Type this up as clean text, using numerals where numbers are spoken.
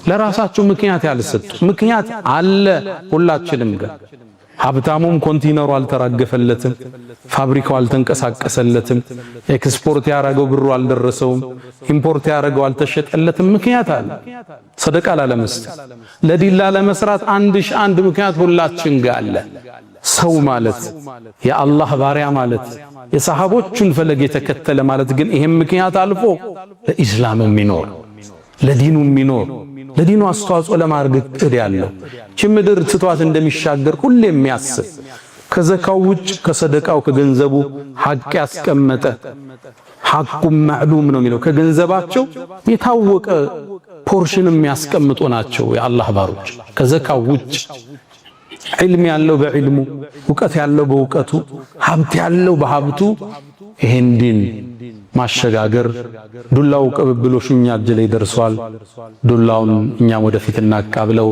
ለራሳቸው ምክንያት ያልሰጡ ምክንያት አለ ሁላችንም ጋር። ሀብታሙም ኮንቲነሩ አልተራገፈለትም፣ ፋብሪካው አልተንቀሳቀሰለትም፣ ኤክስፖርት ያረገው ብሩ አልደረሰውም፣ ኢምፖርት ያረገው አልተሸጠለትም። ምክንያት አለ። ሰደቃ ላለመስጠት ለዲን ላለመስራት አንድ ምክንያት ሁላችን ጋር አለ። ሰው ማለት የአላህ ባሪያ ማለት የሰሃቦቹን ፈለግ የተከተለ ማለት ግን ይሄም ምክንያት አልፎ ለኢስላም የሚኖር ለዲኑ የሚኖር ለዲኑ አስተዋጽኦ ለማድረግ እቅድ ያለው ምድር ትቷት እንደሚሻገር ሁሌ የሚያስብ ከዘካው ውጭ ከሰደቃው ከገንዘቡ ሐቅ ያስቀመጠ ሐቁም ማዕሉም ነው የሚለው ከገንዘባቸው የታወቀ ፖርሽን የሚያስቀምጡ ናቸው የአላህ ባሮች። ከዘካው ውጭ ዒልም ያለው በዒልሙ ዕውቀት ያለው በዕውቀቱ ሀብት ያለው በሀብቱ ይሄን ዲን ማሸጋገር ዱላው ቅብብሎሹ እኛ እጅ ላይ ደርሷል። ዱላውን እኛም ወደፊት እናቃብለው።